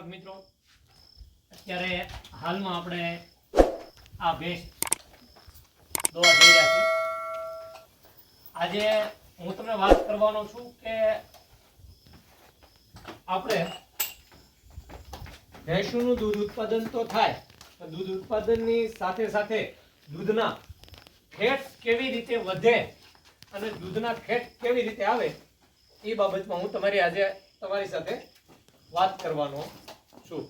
દર્શક મિત્રો, અત્યારે હાલમાં આપણે આ ભેંસ દોવા જઈ રહ્યા છીએ. આજે હું તમને વાત કરવાનો છું કે આપણે ભેંસનું દૂધ ઉત્પાદન તો થાય, દૂધ ઉત્પાદનની સાથે સાથે દૂધના ફેટ કેવી રીતે વધે અને દૂધના ફેટ કેવી રીતે આવે એ બાબતમાં હું તમારી સાથે વાત કરવાનો છું.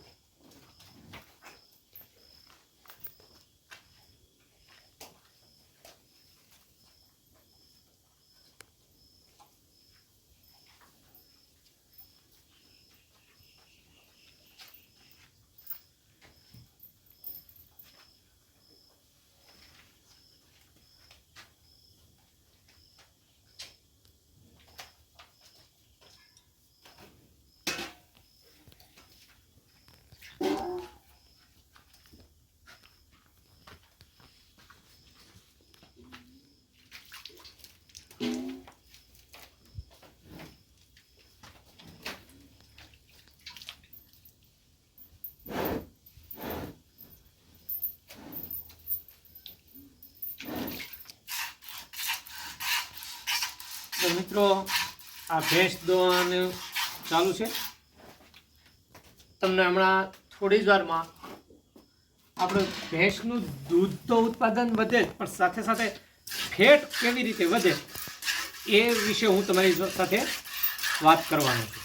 તો મિત્રો, આ ભેંસ દોવાનું ચાલુ છે. તમને હમણાં થોડી જ વારમાં આપણે ભેંસનું દૂધ તો ઉત્પાદન વધે જ, પણ સાથે સાથે ફેટ કેવી રીતે વધે એ વિશે હું તમારી સાથે વાત કરવાનો છું.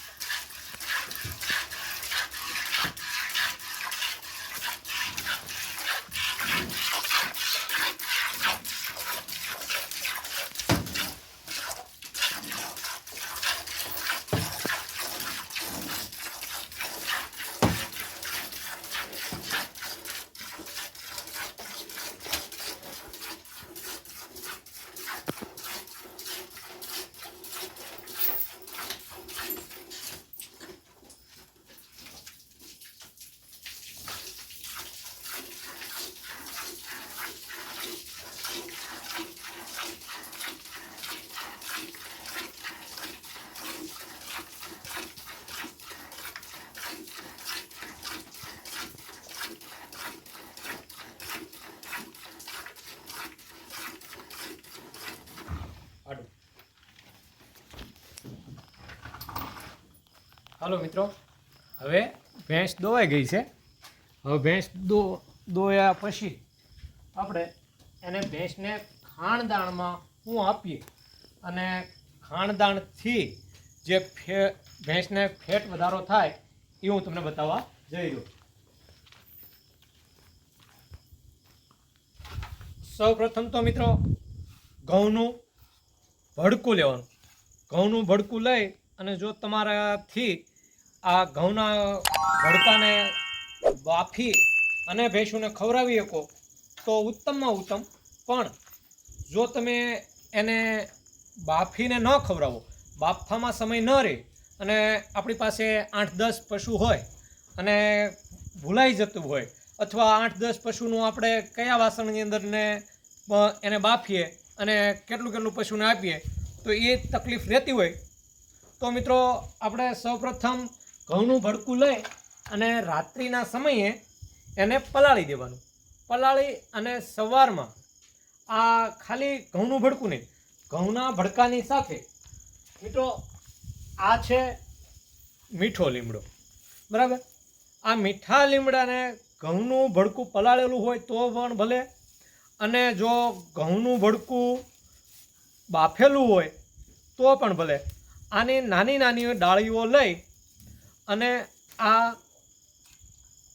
હાલો મિત્રો, હવે ભેંસ દોવાઈ ગઈ છે. હવે ભેંસ દોયા પછી આપણે એને ભેંસને ખાણદાણમાં શું આપીએ અને ખાણદાણથી જે ભેંસને ફેટ વધારો થાય એ હું તમને બતાવવા જઈ રહ્યો. સૌ પ્રથમ તો મિત્રો, ઘઉંનું ભડકું લેવાનું. ઘઉંનું ભડકું લઈ અને જો તમારાથી આ ઘઉંના ભડકાને બાફી અને ભેંસોને ખવડાવી શકો તો ઉત્તમમાં ઉત્તમ. પણ જો તમે એને બાફીને ન ખવડાવો, બાફવામાં સમય ન રહે અને આપણી પાસે 8-10 પશુ હોય અને ભૂલાઈ જતું હોય, અથવા 8-10 પશુનું આપણે કયા વાસણની અંદર એને બાફીએ અને કેટલું પશુને આપીએ તો એ તકલીફ રહેતી હોય, તો મિત્રો આપણે સૌપ્રથમ ઘઉંનું ભડકું લઈ અને રાત્રિના સમયે એને પલાળી દેવાનું. પલાળી અને સવારમાં આ ખાલી ઘઉંનું ભડકું નહીં, ઘઉંના ભડકાની સાથે મિત્રો આ છે મીઠો લીમડો, બરાબર. આ મીઠા લીમડાને ઘઉંનું ભડકું પલાળેલું હોય તો પણ ભલે, અને જો ઘઉંનું ભડકું બાફેલું હોય તો પણ ભલે. આની નાની નાની ડાળીઓ લઈ અને આ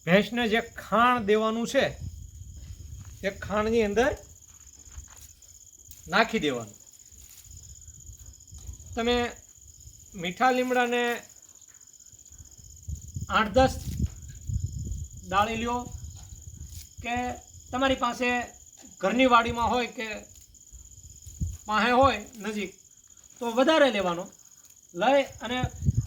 ભેંસને જે ખાણ દેવાનું છે એ ખાણની અંદર નાખી દેવાનું. તમે મીઠા લીમડાને 8-10 ડાળી લ્યો, કે તમારી પાસે ઘરની વાડીમાં હોય કે પાસે હોય નજીક તો વધારે લેવાનો. લઈ અને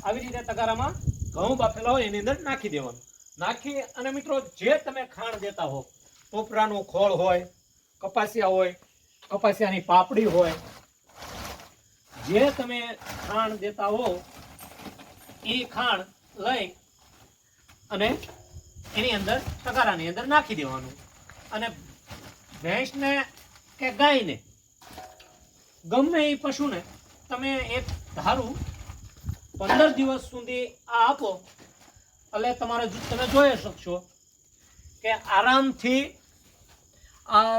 આવી રીતે તગારામાં ઘઉં બાફેલા હોય એની અંદર નાખી દેવાનું. નાખી અને મિત્રો જે તમે ખાણ દેતા હો, ટોપરાનું ખોળ હોય, કપાસિયા હોય, કપાસિયાની પાપડી હોય, જે તમે ખાણ દેતા હો એ ખાણ લઈ અને એની અંદર તગારાની અંદર નાખી દેવાનું. અને ભેંસને કે ગાયને ગમે એ પશુને તમે એક ધારું 15 દિવસ સુધી આ આપો એટલે તમારે તમે જોઈ શકશો કે આરામથી આ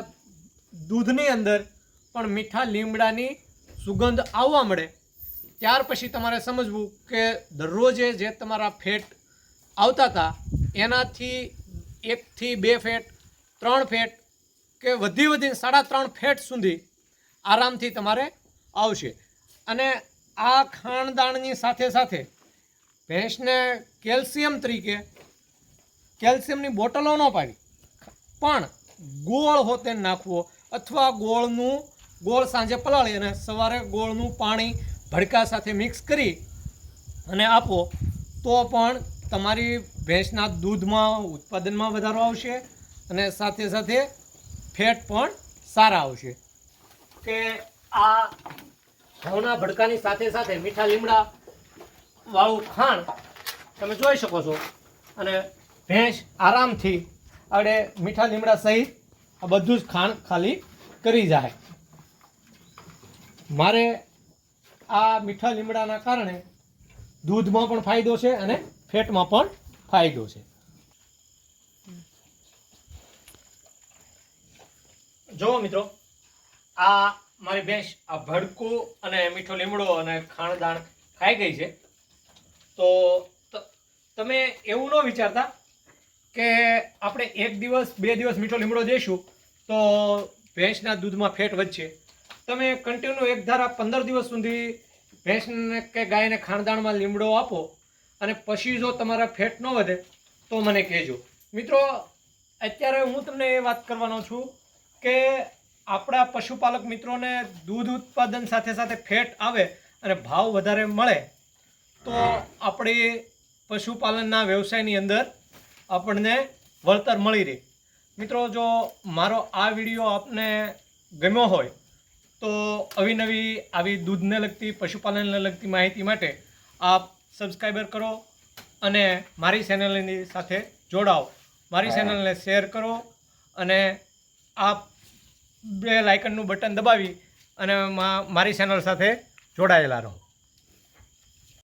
દૂધની અંદર પણ મીઠા લીમડાની સુગંધ આવવા મળે. ત્યાર પછી તમારે સમજવું કે દરરોજે જે તમારા ફેટ આવતા હતા એનાથી 1 થી 2 ફેટ 3 ફેટ કે વધીને 3.5 ફેટ સુધી આરામથી તમારે આવશે. અને આ ખાણદાણની સાથે સાથે ભેંસને કેલ્શિયમ તરીકે કેલ્શિયમની બોટલો ન પાડી પણ ગોળ હોતે નાખવો અથવા ગોળ સાંજે પલાળી અને સવારે ગોળનું પાણી ભડકા સાથે મિક્સ કરી અને આપો તો પણ તમારી ભેંસના દૂધમાં ઉત્પાદનમાં વધારો આવશે અને સાથે સાથે ફેટ પણ સારા આવશે. કે આ ઘઉંના ભડકાની સાથે સાથે મીઠા લીમડા વાળું ખાણ તમે જોઈ શકો છો. અને ભેંસ આરામથી આપણે મીઠા લીમડા સહિત આ બધું જ ખાણ ખાલી કરી જાય. મારે આ મીઠા લીમડાના કારણે દૂધમાં પણ ફાયદો છે અને ફેટમાં પણ ફાયદો છે. જો મિત્રો, આ મારી ભેંસ આ ભડકું અને મીઠો લીમડો અને ખાણદાણ ખાઈ ગઈ છે. તો તમે એવું ન વિચારતા કે આપણે 1 દિવસ 2 દિવસ મીઠો લીમડો દઈશું તો ભેંસના દૂધમાં ફેટ વધશે. તમે કન્ટિન્યુ એક ધારા 15 દિવસ સુધી ભેંસને કે ગાયને ખાણદાણમાં લીમડો આપો અને પછી જો તમારા ફેટ ન વધે તો મને કહેજો. મિત્રો, અત્યારે હું તમને એ વાત કરવાનો છું કે આપણા પશુપાલક મિત્રોને દૂધ ઉત્પાદન સાથે સાથે ફેટ આવે અને ભાવ વધારે મળે તો આપણી પશુપાલનના વ્યવસાયની અંદર આપણને વળતર મળી રહે. મિત્રો, જો મારો આ વિડીયો આપને ગમ્યો હોય તો અવિનવી આવી દૂધને લગતી પશુપાલનને લગતી માહિતી માટે આપ સબસ્ક્રાઈબર કરો અને મારી ચેનલની સાથે જોડાઓ. મારી ચેનલને શેર કરો અને આપ બેલ આઇકનનું બટન દબાવી અને મારી ચેનલ સાથે જોડાયેલા રહો.